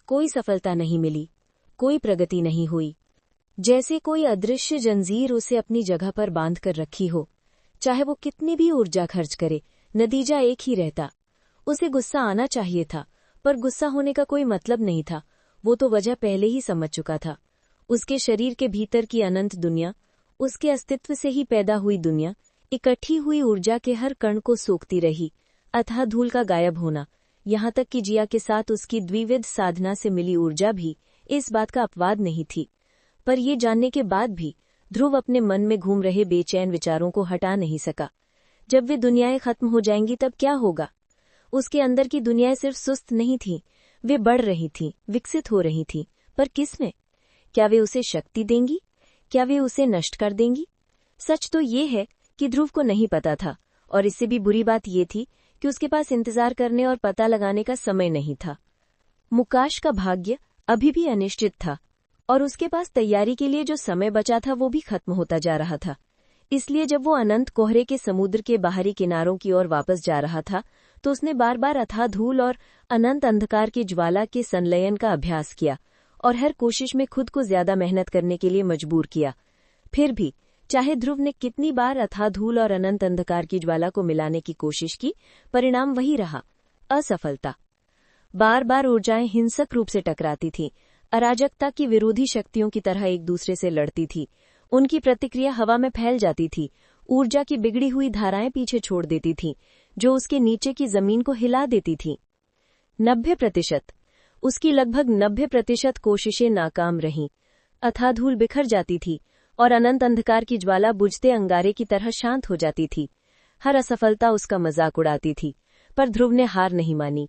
कोई सफलता नहीं मिली, कोई प्रगति नहीं हुई। जैसे कोई अदृश्य जंजीर उसे अपनी जगह पर बांध कर रखी हो। चाहे वो कितनी भी ऊर्जा खर्च करे, नतीजा एक ही रहता। उसे गुस्सा आना चाहिए था, पर गुस्सा होने का कोई मतलब नहीं था। वो तो वजह पहले ही समझ चुका था। उसके शरीर के भीतर की अनंत दुनिया, उसके अस्तित्व से ही पैदा हुई दुनिया, इकट्ठी हुई ऊर्जा के हर कण को सोखती रही। अथाह धूल का गायब होना, यहाँ तक कि जिया के साथ उसकी द्विविध साधना से मिली ऊर्जा भी इस बात का अपवाद नहीं थी। पर ये जानने के बाद भी ध्रुव अपने मन में घूम रहे बेचैन विचारों को हटा नहीं सका। जब वे दुनियाएं खत्म हो जाएंगी तब क्या होगा? उसके अंदर की दुनियाएं सिर्फ सुस्त नहीं थीं, वे बढ़ रही थीं, विकसित हो रही थीं। पर किसमें? क्या वे उसे शक्ति देंगी? क्या वे उसे नष्ट कर देंगी? सच तो ये है कि ध्रुव को नहीं पता था, और इससे भी बुरी बात ये थी कि उसके पास इंतजार करने और पता लगाने का समय नहीं था। मुकाश का भाग्य अभी भी अनिश्चित था, और उसके पास तैयारी के लिए जो समय बचा था वो भी खत्म होता जा रहा था। इसलिए जब वो अनंत कोहरे के समुद्र के बाहरी किनारों की ओर वापस जा रहा था, तो उसने बार बार अथाह धूल और अनंत अंधकार की ज्वाला के संलयन का अभ्यास किया, और हर कोशिश में खुद को ज्यादा मेहनत करने के लिए मजबूर किया। फिर भी चाहे ध्रुव ने कितनी बार अथाह धूल और अनंत अंधकार की ज्वाला को मिलाने की कोशिश की, परिणाम वही रहा, असफलता। बार बार ऊर्जाएं हिंसक रूप से टकराती थीं, अराजकता की विरोधी शक्तियों की तरह एक दूसरे से लड़ती थी। उनकी प्रतिक्रिया हवा में फैल जाती थी, ऊर्जा की बिगड़ी हुई धाराएं पीछे छोड़ देती थीं, जो उसके नीचे की जमीन को हिला देती थीं। 90%, उसकी लगभग 90% कोशिशें नाकाम रहीं। अथाह धूल बिखर जाती थी और अनंत अंधकार की ज्वाला बुझते अंगारे की तरह शांत हो जाती थी। हर असफलता उसका मजाक उड़ाती थी, पर ध्रुव ने हार नहीं मानी।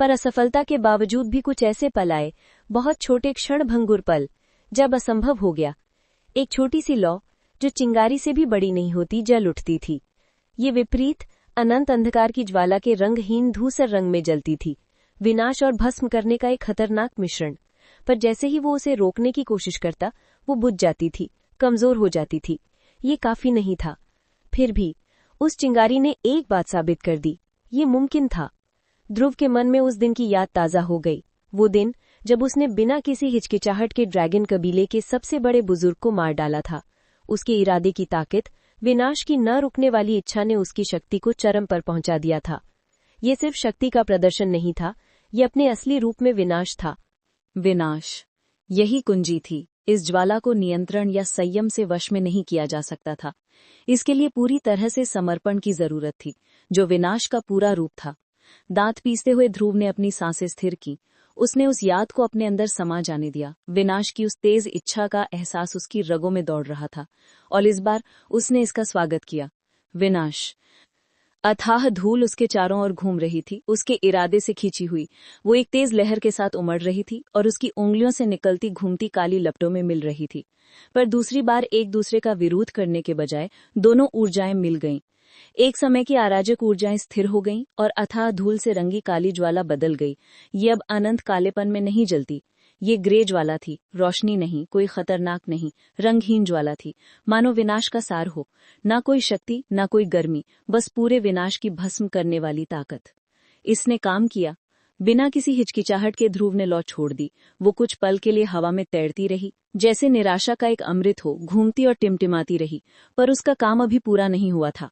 पर असफलता के बावजूद भी कुछ ऐसे पल आए, बहुत छोटे क्षणभंगुर पल, जब असंभव हो गया। एक छोटी सी लौ, जो चिंगारी से भी बड़ी नहीं होती, जल उठती थी। ये विपरीत अनंत अंधकार की ज्वाला के रंगहीन धूसर रंग में जलती थी, विनाश और भस्म करने का एक खतरनाक मिश्रण। पर जैसे ही वो उसे रोकने की कोशिश करता, वो बुझ जाती थी, कमजोर हो जाती थी। ये काफी नहीं था। फिर भी उस चिंगारी ने एक बात साबित कर दी, ये मुमकिन था। ध्रुव के मन में उस दिन की याद ताजा हो गई, वो दिन जब उसने बिना किसी हिचकिचाहट के ड्रैगन कबीले के सबसे बड़े बुजुर्ग को मार डाला था। उसके इरादे की ताकत, विनाश की न रुकने वाली इच्छा ने उसकी शक्ति को चरम पर पहुंचा दिया था। ये सिर्फ शक्ति का प्रदर्शन नहीं था, ये अपने असली रूप में विनाश था। विनाश, यही कुंजी थी। इस ज्वाला को नियंत्रण या संयम से वश में नहीं किया जा सकता था। इसके लिए पूरी तरह से समर्पण की जरूरत थी, जो विनाश का पूरा रूप था। दांत पीसते हुए ध्रुव ने अपनी सांसें स्थिर की। उसने उस याद को अपने अंदर समा जाने दिया। विनाश की उस तेज इच्छा का एहसास उसकी रगों में दौड़ रहा था, और इस बार उसने इसका स्वागत किया। विनाश। अथाह धूल उसके चारों ओर घूम रही थी, उसके इरादे से खींची हुई। वो एक तेज लहर के साथ उमड़ रही थी और उसकी उंगलियों से निकलती घूमती काली लपटों में मिल रही थी। पर दूसरी बार एक दूसरे का विरोध करने के बजाय दोनों ऊर्जाएं मिल गईं। एक समय की अराजक ऊर्जाएं स्थिर हो गईं और अथाह धूल से रंगी काली ज्वाला बदल गई। ये अब अनंत कालेपन में नहीं जलती। ये ग्रे ज्वाला थी, रोशनी नहीं, कोई खतरनाक नहीं, रंगहीन ज्वाला थी, मानो विनाश का सार हो। ना कोई शक्ति, ना कोई गर्मी, बस पूरे विनाश की भस्म करने वाली ताकत। इसने काम किया। बिना किसी हिचकिचाहट के ध्रुव ने लौ छोड़ दी। वो कुछ पल के लिए हवा में तैरती रही, जैसे निराशा का एक अमृत हो, घूमती और टिमटिमाती रही। पर उसका काम अभी पूरा नहीं हुआ था।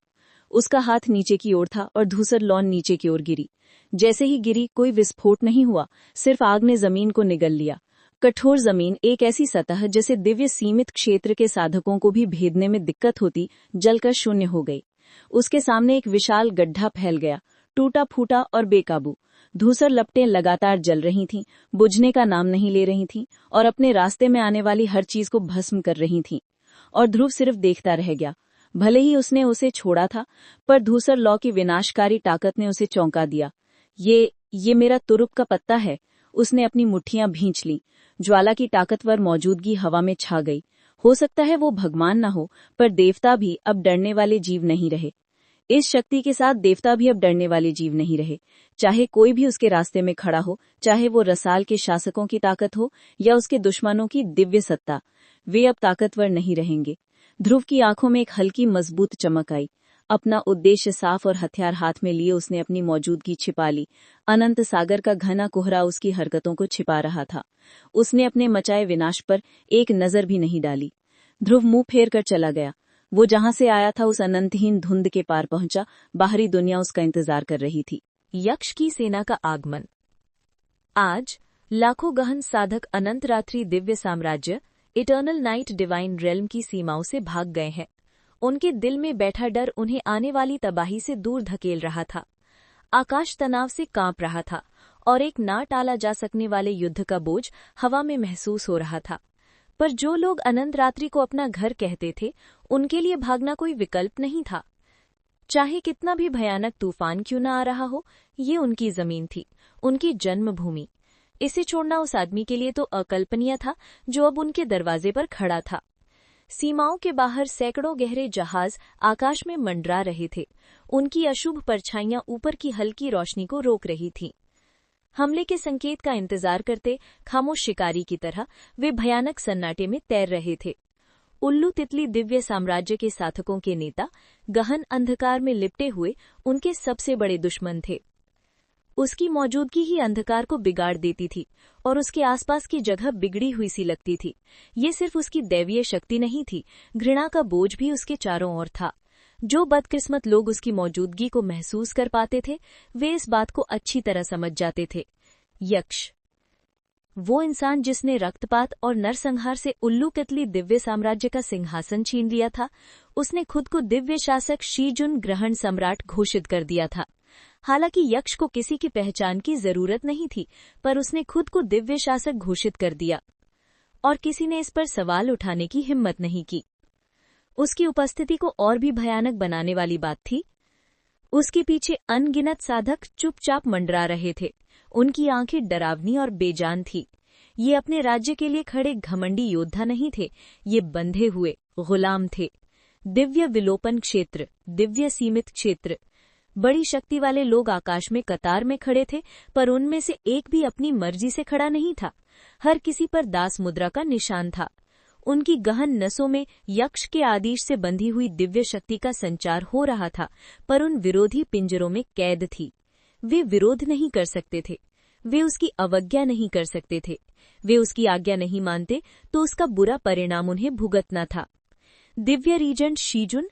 उसका हाथ नीचे की ओर था और धूसर लौन नीचे की ओर गिरी। जैसे ही गिरी, कोई विस्फोट नहीं हुआ, सिर्फ आग ने जमीन को निगल लिया। कठोर जमीन, एक ऐसी सतह जिसे दिव्य सीमित क्षेत्र के साधकों को भी भेदने में दिक्कत होती, जलकर शून्य हो गई। उसके सामने एक विशाल गड्ढा फैल गया, टूटा फूटा और बेकाबू। धूसर लपटें लगातार जल रही थीं, बुझने का नाम नहीं ले रही थीं, और अपने रास्ते में आने वाली हर चीज को भस्म कर रही थीं। और ध्रुव सिर्फ देखता रह गया। भले ही उसने उसे छोड़ा था, पर धूसर लौ की विनाशकारी ताकत ने उसे चौंका दिया। ये मेरा तुरुप का पत्ता है। उसने अपनी मुट्ठियां भींच लीं। ज्वाला की ताकतवर मौजूदगी हवा में छा गई। हो सकता है वो भगवान न हो, पर देवता भी अब डरने वाले जीव नहीं रहे। इस शक्ति के साथ देवता भी अब डरने वाले जीव नहीं रहे। चाहे कोई भी उसके रास्ते में खड़ा हो, चाहे वो रसाल के शासकों की ताकत हो या उसके दुश्मनों की दिव्य सत्ता, वे अब ताकतवर नहीं रहेंगे। ध्रुव की आंखों में एक हल्की मजबूत चमक आई। अपना उद्देश्य साफ और हथियार हाथ में लिए उसने अपनी मौजूदगी छिपा ली। अनंत सागर का घना कोहरा उसकी हरकतों को छिपा रहा था। उसने अपने मचाए विनाश पर एक नजर भी नहीं डाली। ध्रुव मुंह फेर कर चला गया। वो जहां से आया था उस अनंतहीन धुंध के पार पहुंचा। बाहरी दुनिया उसका इंतजार कर रही थी। यक्ष की सेना का आगमन। आज लाखों गहन साधक अनंत रात्रि दिव्य साम्राज्य इटर्नल नाइट डिवाइन रेल्म की सीमाओं से भाग गए हैं। उनके दिल में बैठा डर उन्हें आने वाली तबाही से दूर धकेल रहा था। आकाश तनाव से कांप रहा था और एक ना टाला जा सकने वाले युद्ध का बोझ हवा में महसूस हो रहा था। पर जो लोग अनंत रात्रि को अपना घर कहते थे, उनके लिए भागना कोई विकल्प नहीं था। चाहे कितना भी भयानक तूफान क्यों न आ रहा हो, ये उनकी जमीन थी, उनकी जन्मभूमि। इसे छोड़ना उस आदमी के लिए तो अकल्पनीय था जो अब उनके दरवाजे पर खड़ा था। सीमाओं के बाहर सैकड़ों गहरे जहाज आकाश में मंडरा रहे थे। उनकी अशुभ परछाइयां ऊपर की हल्की रोशनी को रोक रही थीं। हमले के संकेत का इंतजार करते खामोश शिकारी की तरह वे भयानक सन्नाटे में तैर रहे थे। उल्लू तितली दिव्य साम्राज्य के साधकों के नेता गहन अंधकार में लिपटे हुए उनके सबसे बड़े दुश्मन थे। उसकी मौजूदगी ही अंधकार को बिगाड़ देती थी और उसके आसपास की जगह बिगड़ी हुई सी लगती थी। ये सिर्फ उसकी दैवीय शक्ति नहीं थी, घृणा का बोझ भी उसके चारों ओर था। जो बदकिस्मत लोग उसकी मौजूदगी को महसूस कर पाते थे, वे इस बात को अच्छी तरह समझ जाते थे। यक्ष, वो इंसान जिसने रक्तपात और नरसंहार से उल्लू तितली दिव्य साम्राज्य का सिंहासन छीन लिया था, उसने खुद को दिव्य शासक शीजुन ग्रहण सम्राट घोषित कर दिया था। हालांकि यक्ष को किसी की पहचान की जरूरत नहीं थी, पर उसने खुद को दिव्य शासक घोषित कर दिया और किसी ने इस पर सवाल उठाने की हिम्मत नहीं की। उसकी उपस्थिति को और भी भयानक बनाने वाली बात थी, उसके पीछे अनगिनत साधक चुपचाप मंडरा रहे थे। उनकी आंखें डरावनी और बेजान थी। ये अपने राज्य के लिए खड़े घमंडी योद्धा नहीं थे, ये बंधे हुए गुलाम थे। दिव्य विलोपन क्षेत्र, दिव्य सीमित क्षेत्र। बड़ी शक्ति वाले लोग आकाश में कतार में खड़े थे, पर उनमें से एक भी अपनी मर्जी से खड़ा नहीं था। हर किसी पर दास मुद्रा का निशान था। उनकी गहन नसों में यक्ष के आदेश से बंधी हुई दिव्य शक्ति का संचार हो रहा था, पर उन विरोधी पिंजरों में कैद थी। वे विरोध नहीं कर सकते थे, वे उसकी अवज्ञा नहीं कर सकते थे। वे उसकी आज्ञा नहीं मानते तो उसका बुरा परिणाम उन्हें भुगतना था। दिव्य रीजेंट शीजुन,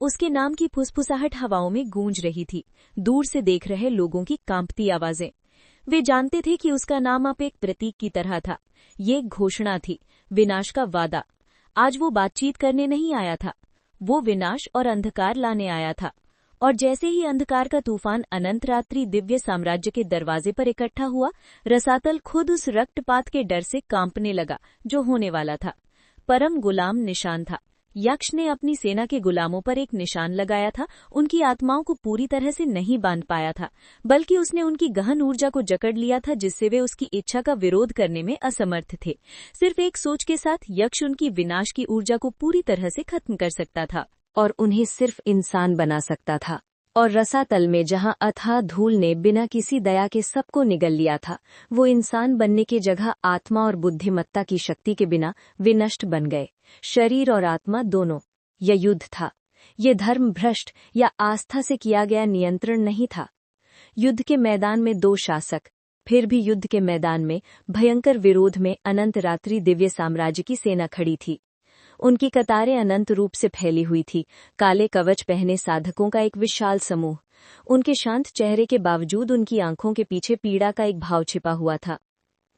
उसके नाम की फुसफुसाहट हवाओं में गूंज रही थी। दूर से देख रहे लोगों की कांपती आवाजें। वे जानते थे कि उसका नाम अब एक प्रतीक की तरह था। ये एक घोषणा थी, विनाश का वादा। आज वो बातचीत करने नहीं आया था, वो विनाश और अंधकार लाने आया था। और जैसे ही अंधकार का तूफान अनंत रात्रि दिव्य साम्राज्य के दरवाजे पर इकट्ठा हुआ, रसातल खुद उस रक्तपात के डर से कांपने लगा जो होने वाला था। परम गुलाम निशान था। यक्ष ने अपनी सेना के गुलामों पर एक निशान लगाया था। उनकी आत्माओं को पूरी तरह से नहीं बांध पाया था, बल्कि उसने उनकी गहन ऊर्जा को जकड़ लिया था, जिससे वे उसकी इच्छा का विरोध करने में असमर्थ थे। सिर्फ एक सोच के साथ यक्ष उनकी विनाश की ऊर्जा को पूरी तरह से खत्म कर सकता था और उन्हें सिर्फ इंसान बना सकता था। और रसातल में जहां अथाह धूल ने बिना किसी दया के सबको निगल लिया था, वो इंसान बनने की जगह आत्मा और बुद्धिमत्ता की शक्ति के बिना विनष्ट बन गए। शरीर और आत्मा दोनों। यह युद्ध था। ये धर्म भ्रष्ट या आस्था से किया गया नियंत्रण नहीं था। युद्ध के मैदान में दो शासक, फिर भी युद्ध के मैदान में भयंकर विरोध में अनंत रात्रि दिव्य साम्राज्य की सेना खड़ी थी। उनकी कतारें अनंत रूप से फैली हुई थी। काले कवच पहने साधकों का एक विशाल समूह। उनके शांत चेहरे के बावजूद उनकी आंखों के पीछे पीड़ा का एक भाव छिपा हुआ था।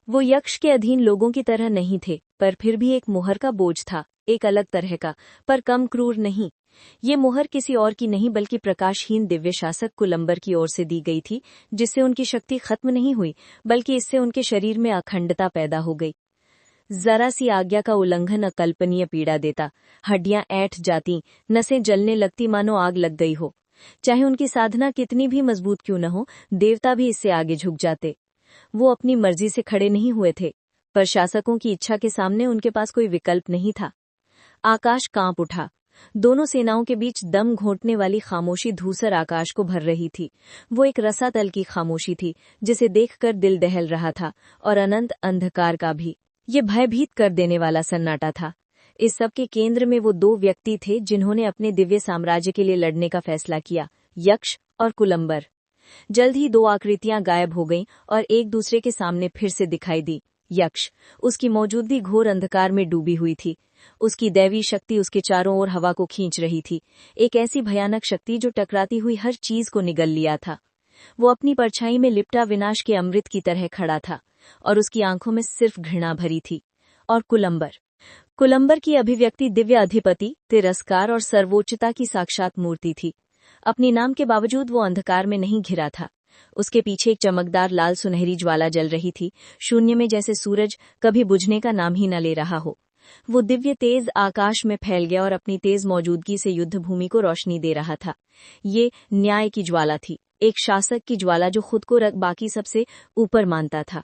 वो यक्ष के अधीन लोगों की तरह नहीं थे, पर फिर भी एक मोहर का बोझ था, एक अलग तरह का, पर कम क्रूर नहीं। ये मोहर किसी और की नहीं, बल्कि प्रकाशहीन दिव्य शासक कुलंबर की ओर से दी गई थी, जिससे उनकी शक्ति खत्म नहीं हुई, बल्कि इससे उनके शरीर में अखंडता पैदा हो गई। जरा सी आज्ञा का उल्लंघन अकल्पनीय पीड़ा देता। हड्डियां ऐंठ जाती, नसें जलने लगती, मानो आग लग गई हो। चाहे उनकी साधना कितनी भी मजबूत क्यों न हो, देवता भी इससे आगे झुक जाते। वो अपनी मर्जी से खड़े नहीं हुए थे, पर शासकों की इच्छा के सामने उनके पास कोई विकल्प नहीं था। आकाश कांप उठा। दोनों सेनाओं के बीच दम घोंटने वाली खामोशी धूसर आकाश को भर रही थी। वो एक रसातल की खामोशी थी, जिसे देखकर दिल दहल रहा था, और अनंत अंधकार का भी। ये भयभीत कर देने वाला सन्नाटा था। इस सब के केंद्र में वो दो व्यक्ति थे जिन्होंने अपने दिव्य साम्राज्य के लिए लड़ने का फैसला किया, यक्ष और कुलंबर। जल्द ही दो आकृतियां गायब हो गईं और एक दूसरे के सामने फिर से दिखाई दी। यक्ष, उसकी मौजूदगी घोर अंधकार में डूबी हुई थी। उसकी दैवी शक्ति उसके चारों ओर हवा को खींच रही थी, एक ऐसी भयानक शक्ति जो टकराती हुई हर चीज को निगल लिया था। वो अपनी परछाई में लिपटा विनाश के अमृत की तरह खड़ा था और उसकी आंखों में सिर्फ घृणा भरी थी। और कुलंबर की अभिव्यक्ति दिव्य अधिपति, तिरस्कार और सर्वोच्चता की साक्षात मूर्ति थी। अपने नाम के बावजूद वो अंधकार में नहीं घिरा था। उसके पीछे एक चमकदार लाल सुनहरी ज्वाला जल रही थी, शून्य में जैसे सूरज कभी बुझने का नाम ही न ले रहा हो। वो दिव्य तेज आकाश में फैल गया और अपनी तेज मौजूदगी से युद्ध भूमि को रोशनी दे रहा था। ये न्याय की ज्वाला थी, एक शासक की ज्वाला जो खुद को बाकी सबसे ऊपर मानता था।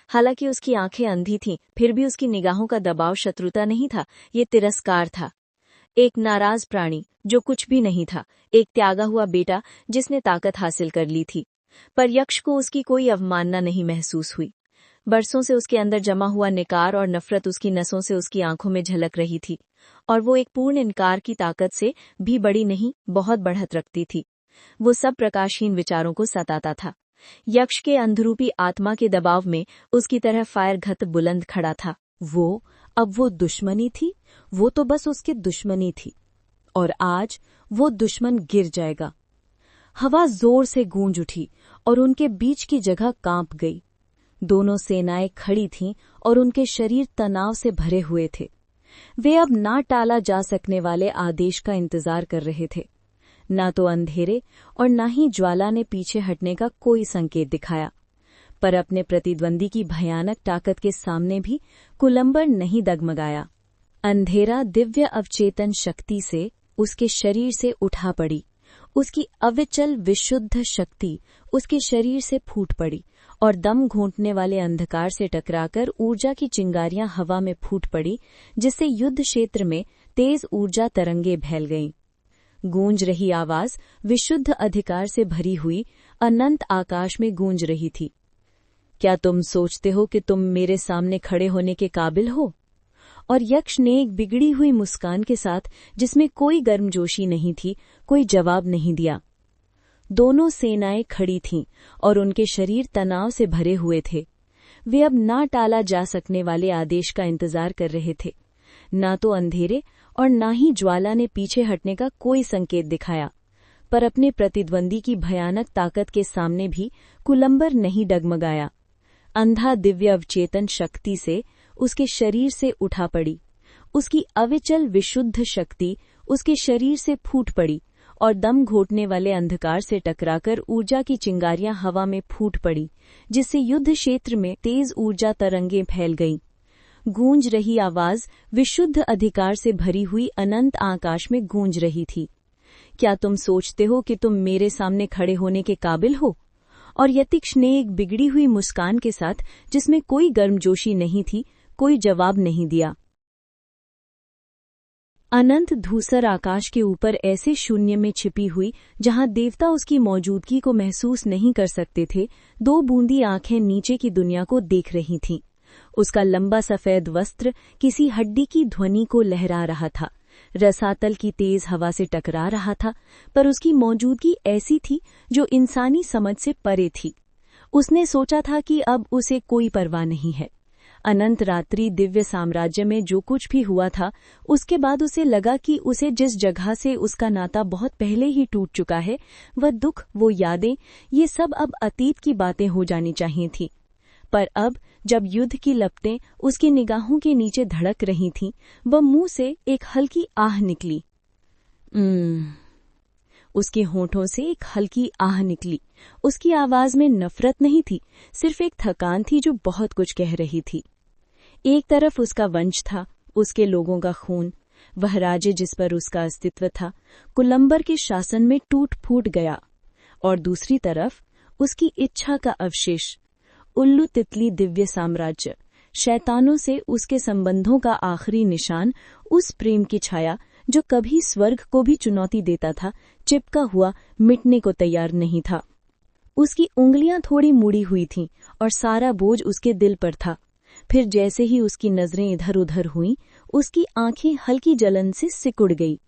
हालांकि उसकी आंखें अंधी थीं, फिर भी उसकी निगाहों का दबाव शत्रुता नहीं था, ये तिरस्कार था। एक नाराज प्राणी जो कुछ भी नहीं था, एक त्यागा हुआ बेटा जिसने ताकत हासिल कर ली थी। पर यक्ष को उसकी कोई अवमानना नहीं महसूस हुई। बरसों से उसके अंदर जमा हुआ निकार और नफरत उसकी नसों से उसकी आंखों में झलक रही थी, और वो एक पूर्ण इनकार की ताकत से भी बड़ी नहीं, बहुत बढ़त रखती थी। वो सब प्रकाशहीन विचारों को सताता था। यक्ष के अंधरूपी आत्मा के दबाव में उसकी तरह फायर घत बुलंद खड़ा था। अब वो दुश्मनी थी, वो तो बस उसकी दुश्मनी थी, और आज वो दुश्मन गिर जाएगा। हवा जोर से गूंज उठी और उनके बीच की जगह कांप गई। दोनों सेनाएं खड़ी थीं और उनके शरीर तनाव से भरे हुए थे। वे अब ना टाला जा सकने वाले आदेश का इंतजार कर रहे थे। ना तो अंधेरे और ना ही ज्वाला ने पीछे हटने का कोई संकेत दिखाया, पर अपने प्रतिद्वंदी की भयानक ताकत के सामने भी कुलंबर नहीं डगमगाया। अंधेरा दिव्य अवचेतन शक्ति से उसके शरीर से उठा पड़ी, उसकी अविचल विशुद्ध शक्ति उसके शरीर से फूट पड़ी और दम घोंटने वाले अंधकार से टकराकर ऊर्जा की चिंगारियां हवा में फूट पड़ी, जिससे युद्ध क्षेत्र में तेज ऊर्जा तरंगे फैल गईं। गूंज रही आवाज विशुद्ध अधिकार से भरी हुई अनंत आकाश में गूंज रही थी। क्या तुम सोचते हो कि तुम मेरे सामने खड़े होने के काबिल हो? और यक्ष ने एक बिगड़ी हुई मुस्कान के साथ, जिसमें कोई गर्मजोशी नहीं थी, कोई जवाब नहीं दिया। दोनों सेनाएं खड़ी थीं और उनके शरीर तनाव से भरे हुए थे। वे अब ना टाला जा सकने वाले आदेश का इंतजार कर रहे थे। ना तो अंधेरे और ना ही ज्वाला ने पीछे हटने का कोई संकेत दिखाया, पर अपने प्रतिद्वंदी की भयानक ताकत के सामने भी कुलंबर नहीं डगमगाया। अंधा दिव्य अवचेतन शक्ति से उसके शरीर से उठा पड़ी, उसकी अविचल विशुद्ध शक्ति उसके शरीर से फूट पड़ी और दम घोटने वाले अंधकार से टकराकर ऊर्जा की चिंगारियां हवा में फूट पड़ी, जिससे युद्ध क्षेत्र में तेज ऊर्जा तरंगें फैल गईं। गूंज रही आवाज विशुद्ध अधिकार से भरी हुई अनंत आकाश में गूंज रही थी। क्या तुम सोचते हो कि तुम मेरे सामने खड़े होने के काबिल हो? और यतिक्ष ने एक बिगड़ी हुई मुस्कान के साथ, जिसमें कोई गर्मजोशी नहीं थी, कोई जवाब नहीं दिया। अनंत धूसर आकाश के ऊपर ऐसे शून्य में छिपी हुई, जहां देवता उसकी मौजूदगी को महसूस नहीं कर सकते थे, दो बूंदी आंखें नीचे की दुनिया को देख रही थीं। उसका लंबा सफेद वस्त्र किसी हड्डी की ध्वनि को लहरा रहा था, रसातल की तेज हवा से टकरा रहा था, पर उसकी मौजूदगी ऐसी थी जो इंसानी समझ से परे थी। उसने सोचा था कि अब उसे कोई परवाह नहीं है। अनंत रात्रि दिव्य साम्राज्य में जो कुछ भी हुआ था, उसके बाद उसे लगा कि उसे जिस जगह से उसका नाता बहुत पहले ही टूट चुका है, वह दुख, वो यादें, ये सब अब अतीत की बातें हो जानी चाहिए थी। पर अब जब युद्ध की लपटें उसकी निगाहों के नीचे धड़क रही थीं, वह मुंह से एक हल्की आह निकली। उसके होठों से एक हल्की आह निकली। उसकी आवाज में नफरत नहीं थी, सिर्फ एक थकान थी जो बहुत कुछ कह रही थी। एक तरफ उसका वंश था, उसके लोगों का खून, वह राज्य जिस पर उसका अस्तित्व था, कुलंबर के शासन में टूट फूट गया, और दूसरी तरफ उसकी इच्छा का अवशेष, उल्लू तितली दिव्य साम्राज्य, शैतानों से उसके संबंधों का आखिरी निशान, उस प्रेम की छाया जो कभी स्वर्ग को भी चुनौती देता था, चिपका हुआ, मिटने को तैयार नहीं था। उसकी उंगलियां थोड़ी मुड़ी हुई थीं और सारा बोझ उसके दिल पर था, फिर जैसे ही उसकी नजरें इधर उधर हुईं, उसकी आंखें हल्की जलन से सिकुड़ गई।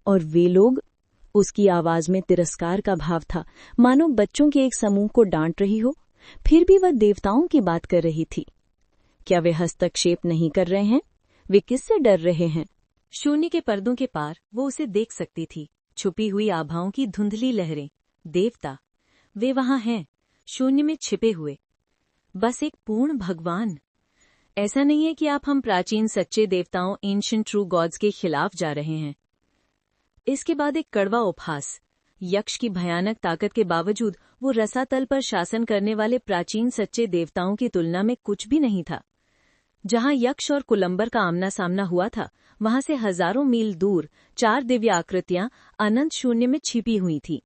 और वे लोग? उसकी आवाज में तिरस्कार का भाव था, मानो बच्चों के एक समूह को डांट रही हो। फिर भी वह देवताओं की बात कर रही थी। क्या वे हस्तक्षेप नहीं कर रहे हैं? वे किससे डर रहे हैं? शून्य के पर्दों के पार वो उसे देख सकती थी, छुपी हुई आभाओं की धुंधली लहरें। देवता, वे वहां हैं, शून्य में छिपे हुए, बस एक पूर्ण भगवान। ऐसा नहीं है कि आप हम प्राचीन सच्चे देवताओं, एंशिएंट ट्रू गॉड्स के खिलाफ जा रहे हैं। इसके बाद एक कड़वा उपहास। यक्ष की भयानक ताकत के बावजूद वो रसातल पर शासन करने वाले प्राचीन सच्चे देवताओं की तुलना में कुछ भी नहीं था। जहां यक्ष और कुलंबर का आमना सामना हुआ था, वहां से हजारों मील दूर 4 दिव्य आकृतियां अनंत शून्य में छिपी हुई थी।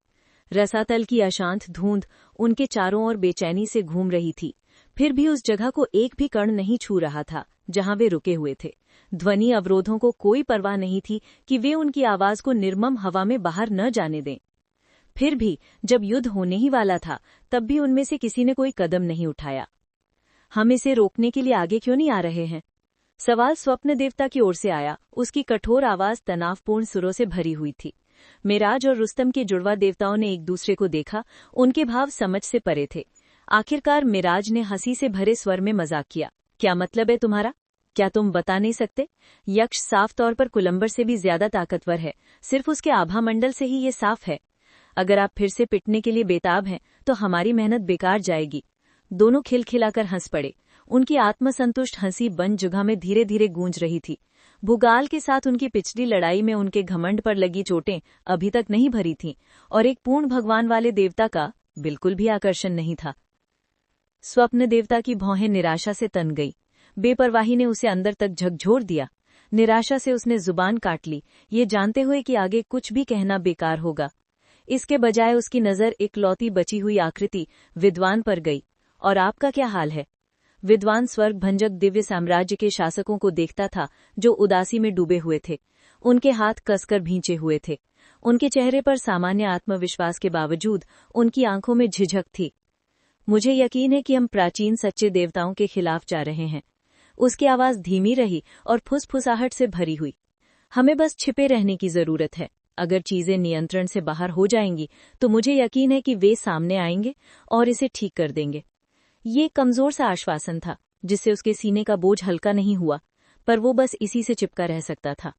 रसातल की अशांत धुंध उनके चारों ओर बेचैनी से घूम रही थी। फिर भी उस जगह को एक भी कण नहीं छू रहा था जहां वे रुके हुए थे। ध्वनि अवरोधों को कोई परवाह नहीं थी कि वे उनकी आवाज को निर्मम हवा में बाहर न जाने दें। फिर भी जब युद्ध होने ही वाला था, तब भी उनमें से किसी ने कोई कदम नहीं उठाया। हम इसे रोकने के लिए आगे क्यों नहीं आ रहे हैं? सवाल स्वप्न देवता की ओर से आया। उसकी कठोर आवाज तनावपूर्ण सुरों से भरी हुई थी। मेराज और रुस्तम के जुड़वा देवताओं ने एक दूसरे को देखा। उनके भाव समझ से परे थे। आखिरकार मेराज ने हंसी से भरे स्वर में मजाक किया। क्या मतलब है तुम्हारा? क्या तुम बता नहीं सकते? यक्ष साफ तौर पर कुलंबर से भी ज्यादा ताकतवर है। सिर्फ उसके आभा मंडल से ही ये साफ है। अगर आप फिर से पिटने के लिए बेताब हैं, तो हमारी मेहनत बेकार जाएगी। दोनों खिलखिलाकर हंस पड़े। उनकी आत्मसंतुष्ट हंसी बन जगह में धीरे धीरे गूंज रही थी। भूगाल के साथ उनकी पिछली लड़ाई में उनके घमंड पर लगी चोटें अभी तक नहीं भरी थीं, और एक पूर्ण भगवान वाले देवता का बिल्कुल भी आकर्षण नहीं था। स्वप्न देवता की भौहें निराशा से तन गई। बेपरवाही ने उसे अंदर तक झकझोर दिया। निराशा से उसने जुबान काट ली, ये जानते हुए कि आगे कुछ भी कहना बेकार होगा। इसके बजाय उसकी नजर इकलौती बची हुई आकृति विद्वान पर गई। और आपका क्या हाल है? विद्वान स्वर्ग भंजक दिव्य साम्राज्य के शासकों को देखता था, जो उदासी में डूबे हुए थे। उनके हाथ कसकर भींचे हुए थे। उनके चेहरे पर सामान्य आत्मविश्वास के बावजूद उनकी आंखों में झिझक थी। मुझे यकीन है कि हम प्राचीन सच्चे देवताओं के खिलाफ जा रहे हैं। उसकी आवाज धीमी रही और फुसफुसाहट से भरी हुई। हमें बस छिपे रहने की जरूरत है। अगर चीजें नियंत्रण से बाहर हो जाएंगी, तो मुझे यकीन है कि वे सामने आएंगे और इसे ठीक कर देंगे। ये कमजोर सा आश्वासन था, जिससे उसके सीने का बोझ हल्का नहीं हुआ, पर वो बस इसी से चिपका रह सकता था।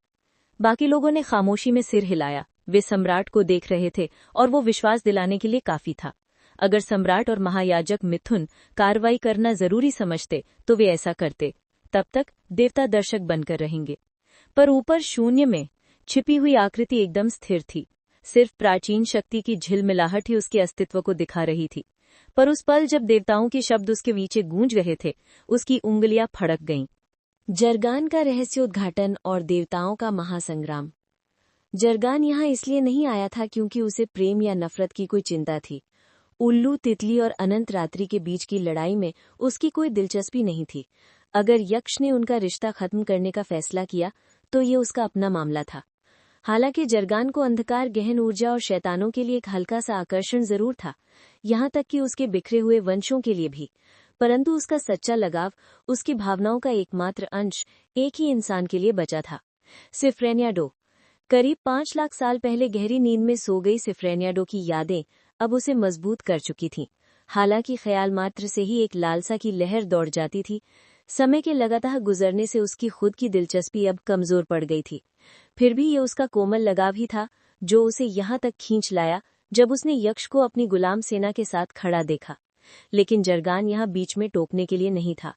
बाकी लोगों ने खामोशी में सिर हिलाया। वे सम्राट को देख रहे थे, और वो विश्वास दिलाने के लिए काफी था। अगर सम्राट और महायाजक मिथुन कार्रवाई करना जरूरी समझते, तो वे ऐसा करते। तब तक देवता दर्शक बनकर रहेंगे। पर ऊपर शून्य में छिपी हुई आकृति एकदम स्थिर थी। सिर्फ प्राचीन शक्ति की झिलमिलाहट ही उसके अस्तित्व को दिखा रही थी। पर उस पल जब देवताओं के शब्द उसके नीचे गूंज रहे थे, उसकी उंगलियां फड़क गईं। जरगान का रहस्योद्घाटन और देवताओं का महासंग्राम। जरगान यहाँ इसलिए नहीं आया था क्योंकि उसे प्रेम या नफरत की कोई चिंता थी। उल्लू, तितली और अनंत रात्रि के बीच की लड़ाई में उसकी कोई दिलचस्पी नहीं थी। अगर यक्ष ने उनका रिश्ता खत्म करने का फैसला किया, तो ये उसका अपना मामला था। हालांकि जरगान को अंधकार, गहन ऊर्जा और शैतानों के लिए एक हल्का सा आकर्षण जरूर था, यहाँ तक कि उसके बिखरे हुए वंशों के लिए भी। परंतु उसका सच्चा लगाव, उसकी भावनाओं का एकमात्र अंश एक ही इंसान के लिए बचा था, सिफ्रेनियाडो। करीब 5 लाख साल पहले गहरी नींद में सो गई सिफ्रेनियाडो की यादें अब उसे मजबूत कर चुकी थीं। हालांकि ख्याल मात्र से ही एक लालसा की लहर दौड़ जाती थी। समय के लगातार गुजरने से उसकी खुद की दिलचस्पी अब कमजोर पड़ गई थी। फिर भी ये उसका कोमल लगाव ही था जो उसे यहाँ तक खींच लाया जब उसने यक्ष को अपनी गुलाम सेना के साथ खड़ा देखा। लेकिन जरगान यहाँ बीच में टोकने के लिए नहीं था।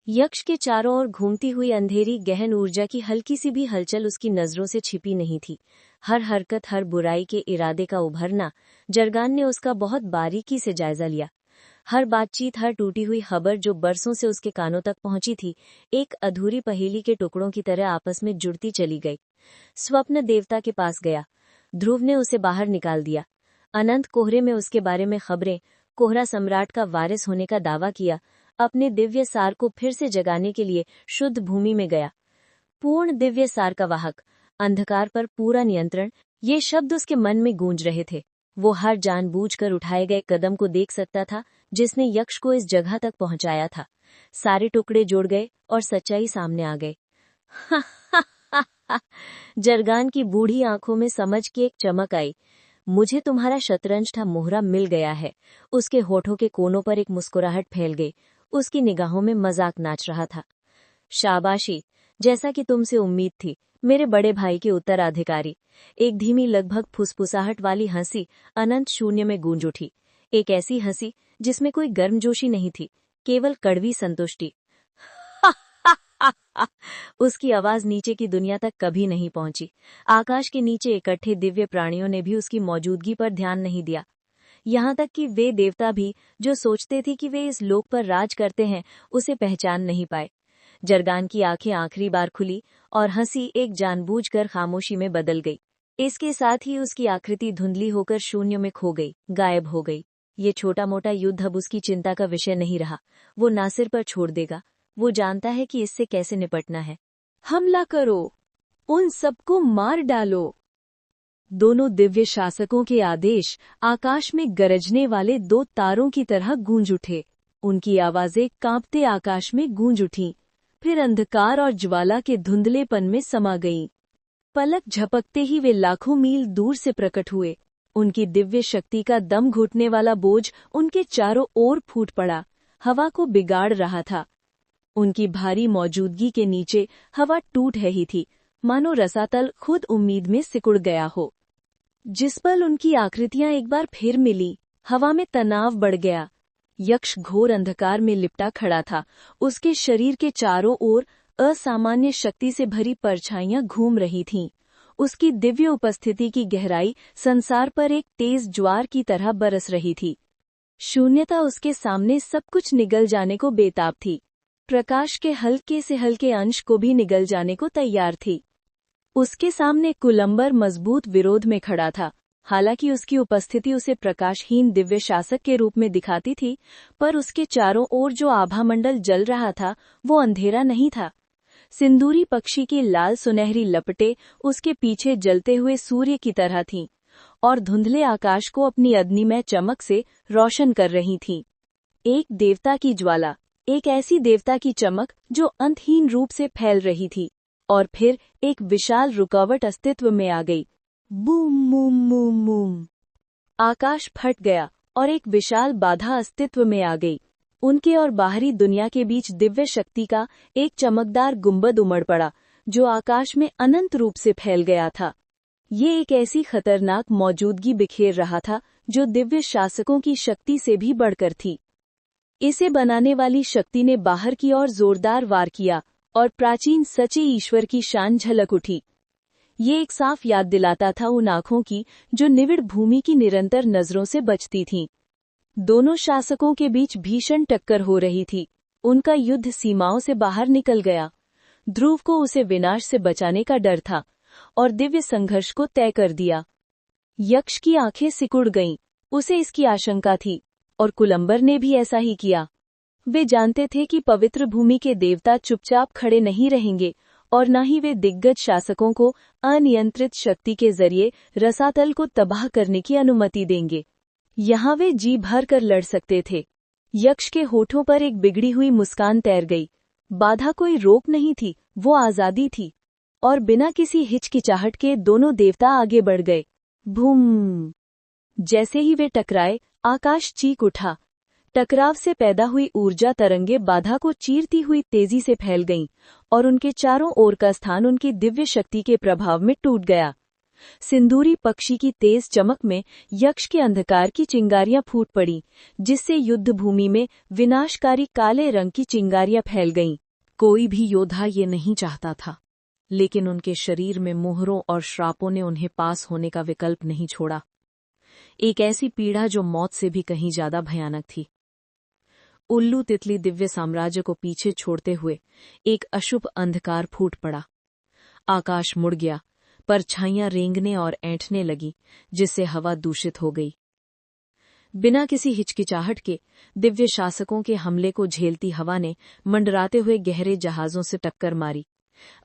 यक्ष के चारों ओर घूमती हुई अंधेरी गहन ऊर्जा की हल्की सी भी हलचल उसकी नजरों से छिपी नहीं थी। हर हरकत, हर बुराई के इरादे का उभरना, जरगान ने उसका बहुत बारीकी से जायजा लिया। हर बातचीत, हर टूटी हुई खबर जो बरसों से उसके कानों तक पहुंची थी, एक अधूरी पहेली के टुकड़ों की तरह आपस में जुड़ती चली गई। स्वप्न देवता के पास गया। ध्रुव ने उसे बाहर निकाल दिया। अनंत कोहरे में उसके बारे में खबरें, कोहरा सम्राट का वारिस होने का दावा किया। अपने दिव्य सार को फिर से जगाने के लिए शुद्ध भूमि में गया। पूर्ण दिव्य सार का वाहक, अंधकार पर पूरा नियंत्रण, ये शब्द उसके मन में गूंज रहे थे। वो हर जानबूझकर उठाए गए कदम को देख सकता था जिसने यक्ष को इस जगह तक पहुंचाया था। सारे टुकड़े जुड़ गए और सच्चाई सामने आ गई। जरगान की बूढ़ी आंखों में समझ की एक चमक आई। मुझे तुम्हारा शतरंज का मोहरा मिल गया है। उसके होठों के कोनों पर एक मुस्कुराहट फैल गई। उसकी निगाहों में मजाक नाच रहा था। शाबाशी, जैसा कि तुमसे उम्मीद थी, मेरे बड़े भाई के उत्तराधिकारी। एक धीमी लगभग फुसफुसाहट वाली हंसी अनंत शून्य में गूंज उठी। एक ऐसी हंसी जिसमें कोई गर्मजोशी नहीं थी, केवल कड़वी संतुष्टि। उसकी आवाज नीचे की दुनिया तक कभी नहीं पहुंची। आकाश के नीचे इकट्ठे दिव्य प्राणियों ने भी उसकी मौजूदगी पर ध्यान नहीं दिया। यहाँ तक कि वे देवता भी, जो सोचते थे कि वे इस लोक पर राज करते हैं, उसे पहचान नहीं पाए। जरगान की आंखें आखिरी बार खुली और हंसी एक जानबूझकर खामोशी में बदल गई। इसके साथ ही उसकी आकृति धुंधली होकर शून्य में खो गई, गायब हो गई। ये छोटा मोटा युद्ध अब उसकी चिंता का विषय नहीं रहा। वो नासिर पर छोड़ देगा। वो जानता है कि इससे कैसे निपटना है। हमला करो, उन सबको मार डालो। दोनों दिव्य शासकों के आदेश आकाश में गरजने वाले 2 तारों की तरह गूंज उठे। उनकी आवाजें कांपते आकाश में गूंज उठीं, फिर अंधकार और ज्वाला के धुंधलेपन में समा गईं। पलक झपकते ही वे लाखों मील दूर से प्रकट हुए। उनकी दिव्य शक्ति का दम घुटने वाला बोझ उनके चारों ओर फूट पड़ा, हवा को बिगाड़ रहा था। उनकी भारी मौजूदगी के नीचे हवा टूट रही थी, मानो रसातल खुद उम्मीद में सिकुड़ गया हो। जिस पल उनकी आकृतियां एक बार फिर मिली, हवा में तनाव बढ़ गया। यक्ष घोर अंधकार में लिपटा खड़ा था। उसके शरीर के चारों ओर असामान्य शक्ति से भरी परछाइयां घूम रही थीं। उसकी दिव्य उपस्थिति की गहराई संसार पर एक तेज ज्वार की तरह बरस रही थी। शून्यता उसके सामने सब कुछ निगल जाने को बेताब थी। प्रकाश के हल्के से हल्के अंश को भी निगल जाने को तैयार थी। उसके सामने कुलंबर मजबूत विरोध में खड़ा था। हालांकि उसकी उपस्थिति उसे प्रकाशहीन दिव्य शासक के रूप में दिखाती थी, पर उसके चारों ओर जो आभामंडल जल रहा था वो अंधेरा नहीं था। सिंदूरी पक्षी की लाल सुनहरी लपटें उसके पीछे जलते हुए सूर्य की तरह थीं और धुंधले आकाश को अपनी अग्निमय चमक से रोशन कर रही थीं। एक देवता की ज्वाला, एक ऐसी देवता की चमक जो अंतहीन रूप से फैल रही थी। और फिर एक विशाल रुकावट अस्तित्व में आ गई। बूम मूम मूम मूम। आकाश फट गया और एक विशाल बाधा अस्तित्व में आ गई। उनके और बाहरी दुनिया के बीच दिव्य शक्ति का एक चमकदार गुंबद उमड़ पड़ा, जो आकाश में अनंत रूप से फैल गया था। ये एक ऐसी खतरनाक मौजूदगी बिखेर रहा था जो दिव्य शासकों की शक्ति से भी बढ़कर थी। इसे बनाने वाली शक्ति ने बाहर की ओर जोरदार वार किया और प्राचीन सच्चे ईश्वर की शान झलक उठी। ये एक साफ याद दिलाता था उन आंखों की जो निविड़ भूमि की निरंतर नजरों से बचती थीं। दोनों शासकों के बीच भीषण टक्कर हो रही थी। उनका युद्ध सीमाओं से बाहर निकल गया। ध्रुव को उसे विनाश से बचाने का डर था और दिव्य संघर्ष को तय कर दिया। यक्ष की आंखें सिकुड़ गईं, उसे इसकी आशंका थी, और कुलंबर ने भी ऐसा ही किया। वे जानते थे कि पवित्र भूमि के देवता चुपचाप खड़े नहीं रहेंगे और न ही वे दिग्गज शासकों को अनियंत्रित शक्ति के जरिए रसातल को तबाह करने की अनुमति देंगे। यहाँ वे जी भर कर लड़ सकते थे। यक्ष के होठों पर एक बिगड़ी हुई मुस्कान तैर गई। बाधा कोई रोक नहीं थी, वो आजादी थी। और बिना किसी हिचकिचाहट के दोनों देवता आगे बढ़ गए। भूम! जैसे ही वे टकराए, आकाश चीख उठा। टकराव से पैदा हुई ऊर्जा तरंगे बाधा को चीरती हुई तेजी से फैल गईं और उनके चारों ओर का स्थान उनकी दिव्य शक्ति के प्रभाव में टूट गया। सिंदूरी पक्षी की तेज चमक में यक्ष के अंधकार की चिंगारियां फूट पड़ी, जिससे युद्ध भूमि में विनाशकारी काले रंग की चिंगारियां फैल गईं। कोई भी योद्धा ये नहीं चाहता था, लेकिन उनके शरीर में मोहरों और श्रापों ने उन्हें पास होने का विकल्प नहीं छोड़ा। एक ऐसी पीड़ा जो मौत से भी कहीं ज्यादा भयानक थी। उल्लू तितली दिव्य साम्राज्य को पीछे छोड़ते हुए एक अशुभ अंधकार फूट पड़ा। आकाश मुड़ गया, परछाइयां रेंगने और ऐंठने लगी, जिससे हवा दूषित हो गई। बिना किसी हिचकिचाहट के दिव्य शासकों के हमले को झेलती हवा ने मंडराते हुए गहरे जहाजों से टक्कर मारी,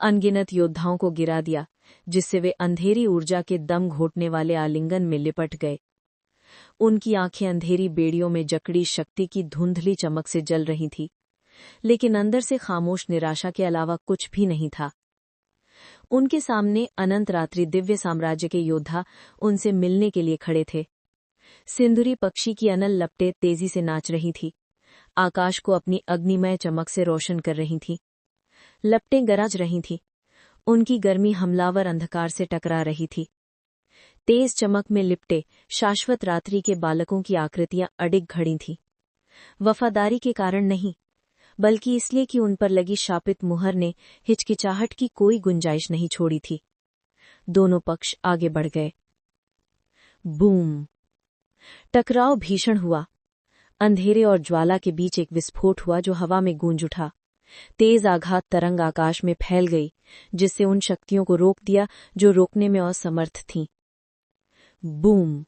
अनगिनत योद्धाओं को गिरा दिया, जिससे वे अंधेरी ऊर्जा के दम घोटने वाले आलिंगन में लिपट गए। उनकी आंखें अंधेरी बेड़ियों में जकड़ी शक्ति की धुंधली चमक से जल रही थीं, लेकिन अंदर से खामोश निराशा के अलावा कुछ भी नहीं था। उनके सामने अनंत रात्रि दिव्य साम्राज्य के योद्धा उनसे मिलने के लिए खड़े थे। सिंदूरी पक्षी की अनल लपटें तेजी से नाच रही थी, आकाश को अपनी अग्निमय चमक से रोशन कर रही थीं। लपटें गरज रही थीं, उनकी गर्मी हमलावर अंधकार से टकरा रही थी। तेज चमक में लिपटे शाश्वत रात्रि के बालकों की आकृतियां अडिग खड़ी थीं। वफादारी के कारण नहीं, बल्कि इसलिए कि उन पर लगी शापित मुहर ने हिचकिचाहट की कोई गुंजाइश नहीं छोड़ी थी। दोनों पक्ष आगे बढ़ गए। बूम! टकराव भीषण हुआ। अंधेरे और ज्वाला के बीच एक विस्फोट हुआ जो हवा में गूंज उठा। तेज आघात तरंग आकाश में फैल गई, जिससे उन शक्तियों को रोक दिया जो रोकने में असमर्थ थीं। बूम!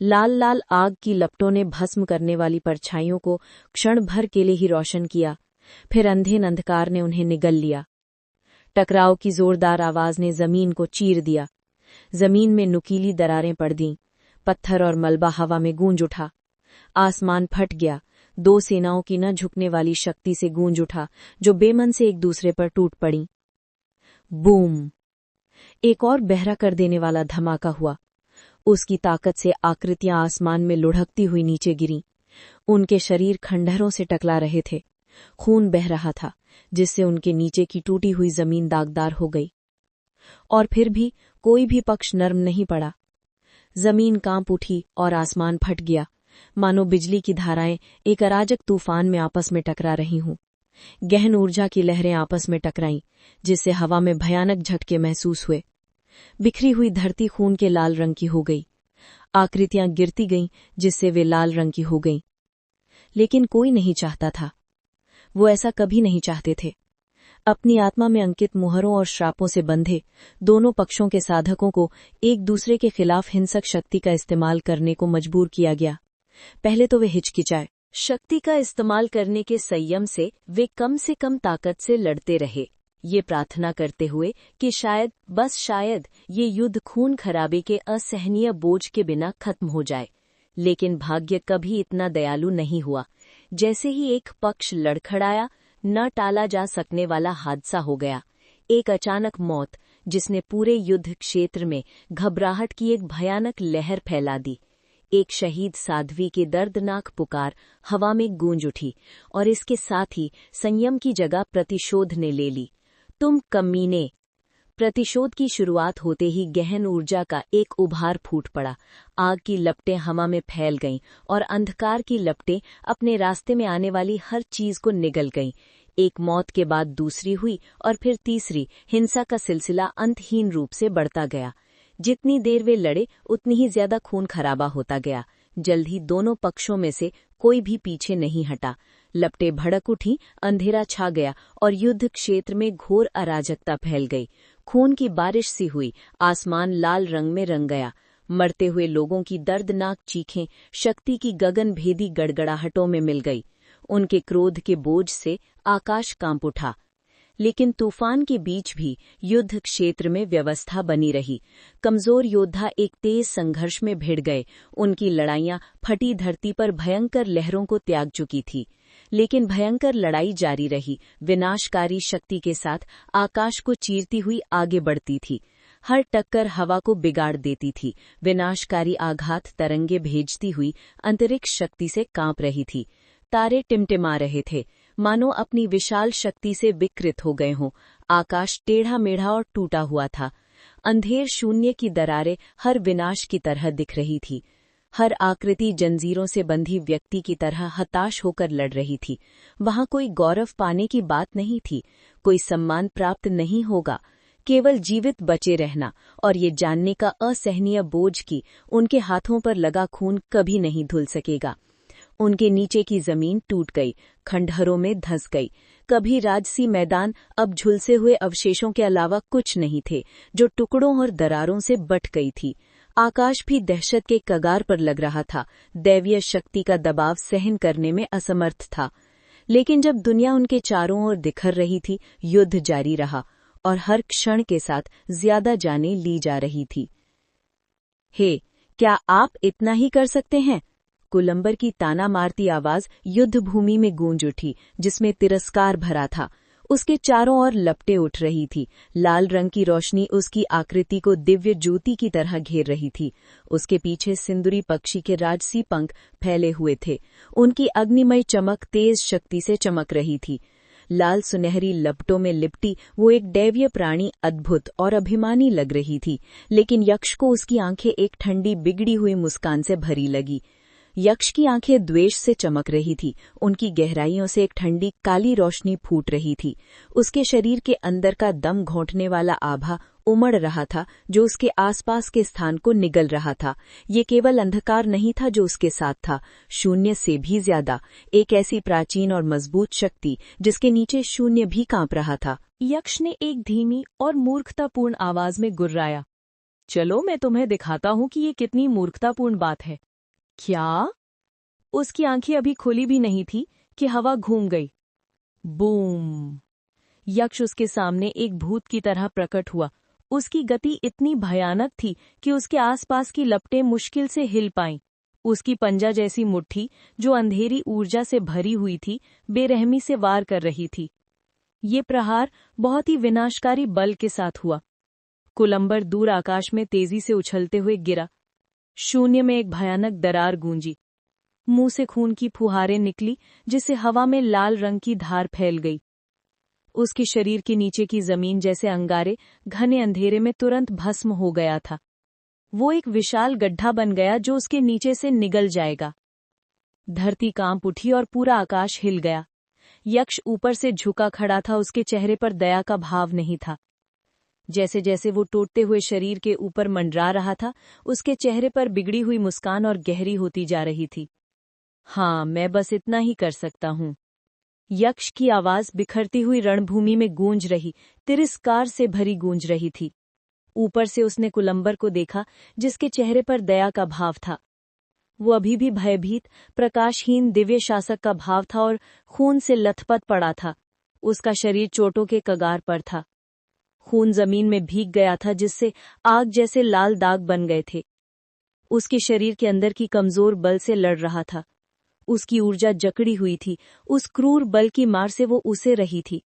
लाल लाल आग की लपटों ने भस्म करने वाली परछाइयों को क्षण भर के लिए ही रोशन किया, फिर अंधेन अंधकार ने उन्हें निगल लिया। टकराव की जोरदार आवाज ने जमीन को चीर दिया। जमीन में नुकीली दरारें पड़ दीं, पत्थर और मलबा हवा में गूंज उठा। आसमान फट गया, दो सेनाओं की न झुकने वाली शक्ति से गूंज उठा, जो बेमन से एक दूसरे पर टूट पड़ी। बूम! एक और बहरा कर देने वाला धमाका हुआ। उसकी ताकत से आकृतियां आसमान में लुढ़कती हुई नीचे गिरीं। उनके शरीर खंडहरों से टकला रहे थे। खून बह रहा था, जिससे उनके नीचे की टूटी हुई जमीन दागदार हो गई। और फिर भी कोई भी पक्ष नर्म नहीं पड़ा। जमीन कांप उठी और आसमान फट गया, मानो बिजली की धाराएं एक अराजक तूफान में आपस में टकरा रही हों। गहन ऊर्जा की लहरें आपस में टकराईं, जिससे हवा में भयानक झटके महसूस हुए। बिखरी हुई धरती खून के लाल रंग की हो गई। आकृतियां गिरती गईं, जिससे वे लाल रंग की हो गईं। लेकिन कोई नहीं चाहता था। वो ऐसा कभी नहीं चाहते थे। अपनी आत्मा में अंकित मुहरों और श्रापों से बंधे दोनों पक्षों के साधकों को एक दूसरे के खिलाफ हिंसक शक्ति का इस्तेमाल करने को मजबूर किया गया। पहले तो वे हिचकिचाए। शक्ति का इस्तेमाल करने के संयम से वे कम से कम ताकत से लड़ते रहे, ये प्रार्थना करते हुए कि शायद, बस शायद, ये युद्ध खून खराबे के असहनीय बोझ के बिना खत्म हो जाए। लेकिन भाग्य कभी इतना दयालु नहीं हुआ। जैसे ही एक पक्ष लड़खड़ाया, न टाला जा सकने वाला हादसा हो गया। एक अचानक मौत, जिसने पूरे युद्ध क्षेत्र में घबराहट की एक भयानक लहर फैला दी। एक शहीद साध्वी की दर्दनाक पुकार हवा में गूंज उठी, और इसके साथ ही संयम की जगह प्रतिशोध ने ले ली। तुम कमीने! प्रतिशोध की शुरुआत होते ही गहन ऊर्जा का एक उभार फूट पड़ा। आग की लपटें हवा में फैल गईं और अंधकार की लपटें अपने रास्ते में आने वाली हर चीज को निगल गईं। एक मौत के बाद दूसरी हुई और फिर तीसरी। हिंसा का सिलसिला अंतहीन रूप से बढ़ता गया। जितनी देर वे लड़े, उतनी ही ज्यादा खून खराबा होता गया। जल्द ही दोनों पक्षों में से कोई भी पीछे नहीं हटा। लपटें भड़क उठी, अंधेरा छा गया और युद्ध क्षेत्र में घोर अराजकता फैल गई। खून की बारिश सी हुई, आसमान लाल रंग में रंग गया। मरते हुए लोगों की दर्दनाक चीखें शक्ति की गगनभेदी गड़गड़ाहटों में मिल गई। उनके क्रोध के बोझ से आकाश कांप उठा। लेकिन तूफान के बीच भी युद्ध क्षेत्र में व्यवस्था बनी रही। कमजोर योद्धा एक तेज संघर्ष में भिड़ गए। उनकी लड़ाइयां फटी धरती पर भयंकर लहरों को त्याग चुकी थी। लेकिन भयंकर लड़ाई जारी रही, विनाशकारी शक्ति के साथ आकाश को चीरती हुई आगे बढ़ती थी। हर टक्कर हवा को बिगाड़ देती थी। विनाशकारी आघात तरंगे भेजती हुई अंतरिक्ष शक्ति से कांप रही थी। तारे टिमटिमा रहे थे, मानो अपनी विशाल शक्ति से विकृत हो गए हों। आकाश टेढ़ा मेढ़ा और टूटा हुआ था। अंधेर शून्य की दरारें हर विनाश की तरह दिख रही थी। हर आकृति जंजीरों से बंधी व्यक्ति की तरह हताश होकर लड़ रही थी। वहां कोई गौरव पाने की बात नहीं थी, कोई सम्मान प्राप्त नहीं होगा, केवल जीवित बचे रहना और ये जानने का असहनीय बोझ कि उनके हाथों पर लगा खून कभी नहीं धुल सकेगा। उनके नीचे की जमीन टूट गई, खंडहरों में धंस गई। कभी राजसी मैदान अब झुलसे हुए अवशेषों के अलावा कुछ नहीं थे, जो टुकड़ों और दरारों से बट गई थी। आकाश भी दहशत के कगार पर लग रहा था, दैवीय शक्ति का दबाव सहन करने में असमर्थ था। लेकिन जब दुनिया उनके चारों ओर बिखर रही थी, युद्ध जारी रहा और हर क्षण के साथ ज्यादा जानें ली जा रही थी। हे, क्या आप इतना ही कर सकते हैं? कुलंबर की ताना मारती आवाज युद्ध भूमि में गूंज उठी, जिसमें तिरस्कार भरा था। उसके चारों ओर लपटे उठ रही थी। लाल रंग की रोशनी उसकी आकृति को दिव्य ज्योति की तरह घेर रही थी। उसके पीछे सिंदूरी पक्षी के राजसी पंख फैले हुए थे। उनकी अग्निमय चमक तेज शक्ति से चमक रही थी। लाल सुनहरी लपटों में लिपटी वो एक दैवीय प्राणी अद्भुत और अभिमानी लग रही थी, लेकिन यक्ष को उसकी आंखें एक ठंडी बिगड़ी हुई मुस्कान से भरी लगी। यक्ष की आंखें द्वेष से चमक रही थी। उनकी गहराइयों से एक ठंडी काली रोशनी फूट रही थी। उसके शरीर के अंदर का दम घोंटने वाला आभा उमड़ रहा था, जो उसके आसपास के स्थान को निगल रहा था। ये केवल अंधकार नहीं था जो उसके साथ था, शून्य से भी ज्यादा, एक ऐसी प्राचीन और मजबूत शक्ति जिसके नीचे शून्य भी कांप रहा था। यक्ष ने एक धीमी और मूर्खतापूर्ण आवाज में गुर्राया, चलो मैं तुम्हें दिखाता हूं कि ये कितनी मूर्खतापूर्ण बात है। क्या? उसकी आंखें अभी खुली भी नहीं थी कि हवा घूम गई। बूम! यक्ष उसके सामने एक भूत की तरह प्रकट हुआ। उसकी गति इतनी भयानक थी कि उसके आसपास की लपटें मुश्किल से हिल पाईं। उसकी पंजा जैसी मुट्ठी, जो अंधेरी ऊर्जा से भरी हुई थी, बेरहमी से वार कर रही थी। ये प्रहार बहुत ही विनाशकारी बल के साथ हुआ। कुलंबर दूर आकाश में तेजी से उछलते हुए गिरा। शून्य में एक भयानक दरार गूंजी। मुंह से खून की फुहारें निकली, जिससे हवा में लाल रंग की धार फैल गई। उसके शरीर के नीचे की जमीन जैसे अंगारे घने अंधेरे में तुरंत भस्म हो गया था। वो एक विशाल गड्ढा बन गया जो उसके नीचे से निगल जाएगा। धरती कांप उठी और पूरा आकाश हिल गया। यक्ष ऊपर से झुका खड़ा था, उसके चेहरे पर दया का भाव नहीं था। जैसे जैसे वो टूटते हुए शरीर के ऊपर मंडरा रहा था, उसके चेहरे पर बिगड़ी हुई मुस्कान और गहरी होती जा रही थी। हाँ, मैं बस इतना ही कर सकता हूँ। यक्ष की आवाज बिखरती हुई रणभूमि में गूंज रही, तिरस्कार से भरी गूंज रही थी। ऊपर से उसने कुलंबर को देखा, जिसके चेहरे पर दया का भाव था। वो अभी भी भयभीत, प्रकाशहीन दिव्य शासक का भाव था और खून से लथपथ पड़ा था। उसका शरीर चोटों के कगार पर था। खून जमीन में भीग गया था, जिससे आग जैसे लाल दाग बन गए थे। उसके शरीर के अंदर की कमजोर बल से लड़ रहा था। उसकी ऊर्जा जकड़ी हुई थी। उस क्रूर बल की मार से वो उसे रही थी।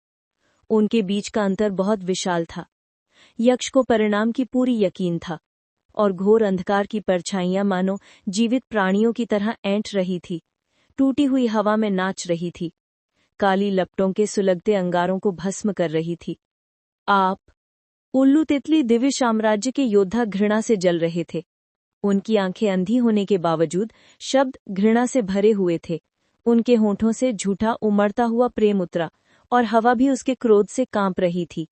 उनके बीच का अंतर बहुत विशाल था। यक्ष को परिणाम की पूरी यकीन था, और घोर अंधकार की परछाइयां मानो जीवित प्राणियों की तरह ऐंठ रही थी, टूटी हुई हवा में नाच रही थी, काली लपटों के सुलगते अंगारों को भस्म कर रही थी। आप उल्लू तितली दिव्य साम्राज्य के योद्धा घृणा से जल रहे थे। उनकी आंखें अंधी होने के बावजूद शब्द घृणा से भरे हुए थे। उनके होठों से झूठा उमड़ता हुआ प्रेम उतरा, और हवा भी उसके क्रोध से कांप रही थी।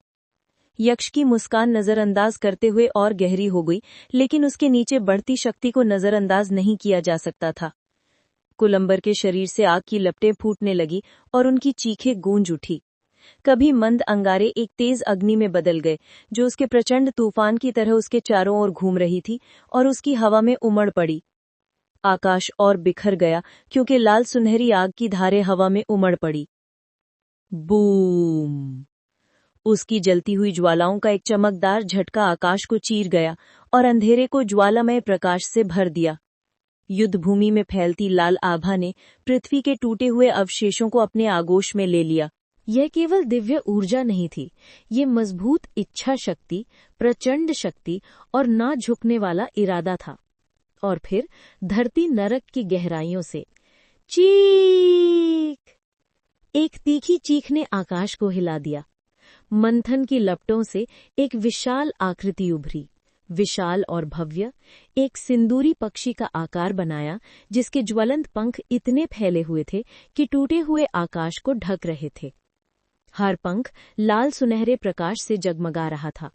यक्ष की मुस्कान नजरअंदाज करते हुए और गहरी हो गई, लेकिन उसके नीचे बढ़ती शक्ति को नजरअंदाज नहीं किया जा सकता था। कुलंबर के शरीर से आग की लपटें फूटने लगी और उनकी चीखें गूंज उठी। कभी मंद अंगारे एक तेज अग्नि में बदल गए, जो उसके प्रचंड तूफान की तरह उसके चारों ओर घूम रही थी और उसकी हवा में उमड़ पड़ी। आकाश और बिखर गया, क्योंकि लाल सुनहरी आग की धारें हवा में उमड़ पड़ी। बूम! उसकी जलती हुई ज्वालाओं का एक चमकदार झटका आकाश को चीर गया और अंधेरे को ज्वालामय प्रकाश से भर दिया। युद्धभूमि में फैलती लाल आभा ने पृथ्वी के टूटे हुए अवशेषों को अपने आगोश में ले लिया। यह केवल दिव्य ऊर्जा नहीं थी, ये मजबूत इच्छा शक्ति, प्रचंड शक्ति और ना झुकने वाला इरादा था। और फिर धरती नरक की गहराइयों से चीख! एक तीखी चीख ने आकाश को हिला दिया। मंथन की लपटों से एक विशाल आकृति उभरी, विशाल और भव्य, एक सिंदूरी पक्षी का आकार बनाया, जिसके ज्वलंत पंख इतने फैले हुए थे कि टूटे हुए आकाश को ढक रहे थे। हर पंख लाल सुनहरे प्रकाश से जगमगा रहा था,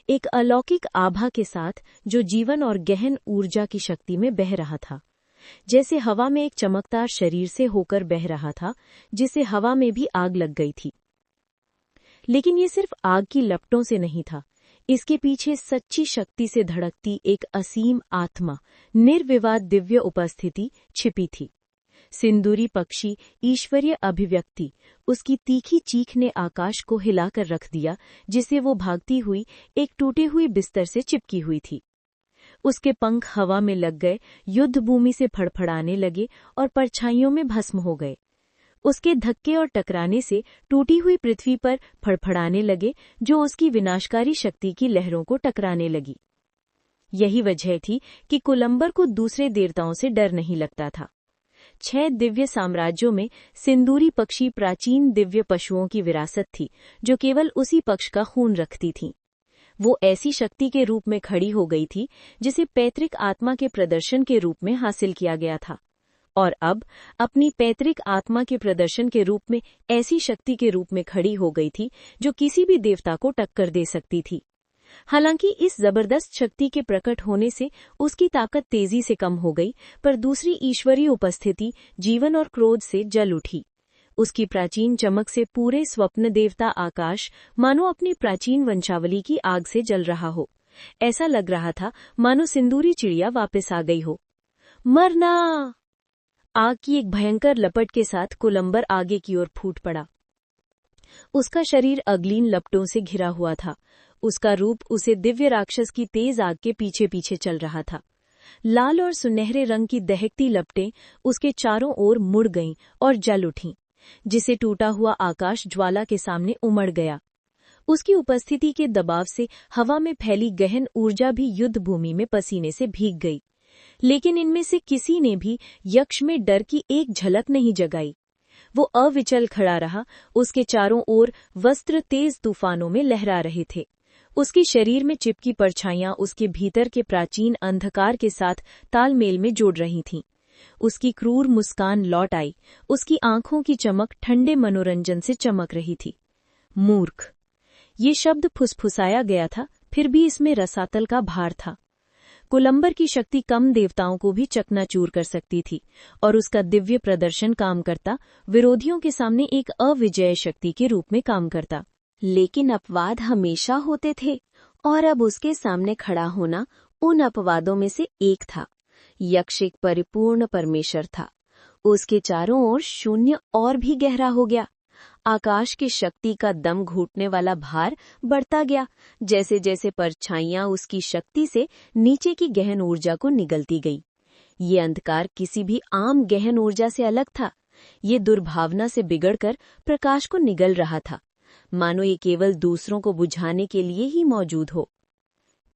एक अलौकिक आभा के साथ जो जीवन और गहन ऊर्जा की शक्ति में बह रहा था, जैसे हवा में एक चमकदार शरीर से होकर बह रहा था, जिसे हवा में भी आग लग गई थी। लेकिन ये सिर्फ आग की लपटों से नहीं था, इसके पीछे सच्ची शक्ति से धड़कती एक असीम आत्मा, निर्विवाद दिव्य उपस्थिति छिपी थी। सिंदूरी पक्षी, ईश्वरीय अभिव्यक्ति, उसकी तीखी चीख ने आकाश को हिलाकर रख दिया, जिसे वो भागती हुई एक टूटे हुई बिस्तर से चिपकी हुई थी। उसके पंख हवा में लग गए, युद्ध भूमि से फड़फड़ाने लगे और परछाइयों में भस्म हो गए। उसके धक्के और टकराने से टूटी हुई पृथ्वी पर फड़फड़ाने लगे, जो उसकी विनाशकारी शक्ति की लहरों को टकराने लगी। यही वजह थी कि कुलंबर को दूसरे देवताओं से डर नहीं लगता था। 6 दिव्य साम्राज्यों में सिंदूरी पक्षी प्राचीन दिव्य पशुओं की विरासत थी, जो केवल उसी पक्ष का खून रखती थीं। वो ऐसी शक्ति के रूप में खड़ी हो गई थी जिसे पैतृक आत्मा के प्रदर्शन के रूप में हासिल किया गया था, और अब अपनी पैतृक आत्मा के प्रदर्शन के रूप में ऐसी शक्ति के रूप में खड़ी हो गई थी जो किसी भी देवता को टक्कर दे सकती थी। हालांकि इस जबरदस्त शक्ति के प्रकट होने से उसकी ताकत तेजी से कम हो गई, पर दूसरी ईश्वरीय उपस्थिति जीवन और क्रोध से जल उठी। उसकी प्राचीन चमक से पूरे स्वप्न देवता आकाश मानो अपनी प्राचीन वंशावली की आग से जल रहा हो। ऐसा लग रहा था मानो सिंदूरी चिड़िया वापस आ गई हो। मरना! आग की एक भयंकर लपट के साथ कुलंबर आगे की ओर फूट पड़ा। उसका शरीर अग्लीन लपटों से घिरा हुआ था। उसका रूप उसे दिव्य राक्षस की तेज आग के पीछे पीछे चल रहा था। लाल और सुनहरे रंग की दहकती लपटें उसके चारों ओर मुड़ गईं और जल उठीं, जिसे टूटा हुआ आकाश ज्वाला के सामने उमड़ गया। उसकी उपस्थिति के दबाव से हवा में फैली गहन ऊर्जा भी युद्ध भूमि में पसीने से भीग गई, लेकिन इनमें से किसी ने भी यक्ष में डर की एक झलक नहीं जगाई। वो अविचल खड़ा रहा। उसके चारों ओर वस्त्र तेज तूफानों में लहरा रहे थे। उसके शरीर में चिपकी परछाइयां उसके भीतर के प्राचीन अंधकार के साथ तालमेल में जोड़ रही थीं। उसकी क्रूर मुस्कान लौट आई। उसकी आंखों की चमक ठंडे मनोरंजन से चमक रही थी। मूर्ख! ये शब्द फुसफुसाया गया था, फिर भी इसमें रसातल का भार था। कुलंबर की शक्ति कम देवताओं को भी चकनाचूर कर सकती थी, और उसका दिव्य प्रदर्शन काम करता विरोधियों के सामने एक अविजय शक्ति के रूप में काम करता। लेकिन अपवाद हमेशा होते थे, और अब उसके सामने खड़ा होना उन अपवादों में से एक था। यक्ष एक परिपूर्ण परमेश्वर था। उसके चारों ओर शून्य और भी गहरा हो गया। आकाश की शक्ति का दम घुटने वाला भार बढ़ता गया, जैसे जैसे परछाइयां उसकी शक्ति से नीचे की गहन ऊर्जा को निगलती गई। ये अंधकार किसी भी आम गहन ऊर्जा से अलग था। ये दुर्भावना से बिगड़कर प्रकाश को निगल रहा था, मानो ये केवल दूसरों को बुझाने के लिए ही मौजूद हो।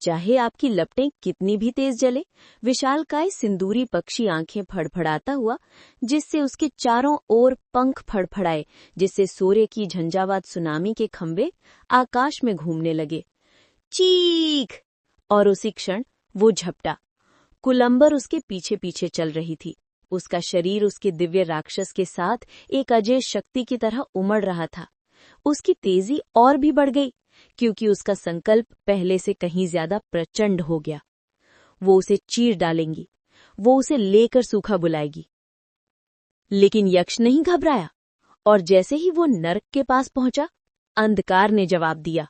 चाहे आपकी लपटें कितनी भी तेज जले, विशालकाय सिंदूरी पक्षी आंखें फड़फड़ाता हुआ, जिससे उसके चारों ओर पंख फड़फड़ाए, जिससे सूर्य की झंझावात सुनामी के खंभे आकाश में घूमने लगे। चीख! और उसी क्षण वो झपटा। कुलंबर उसके पीछे पीछे चल रही थी। उसका शरीर उसके दिव्य राक्षस के साथ एक अजय शक्ति की तरह उमड़ रहा था। उसकी तेजी और भी बढ़ गई, क्योंकि उसका संकल्प पहले से कहीं ज्यादा प्रचंड हो गया। वो उसे चीर डालेंगी, वो उसे लेकर सूखा बुलाएगी। लेकिन यक्ष नहीं घबराया, और जैसे ही वो नरक के पास पहुंचा, अंधकार ने जवाब दिया।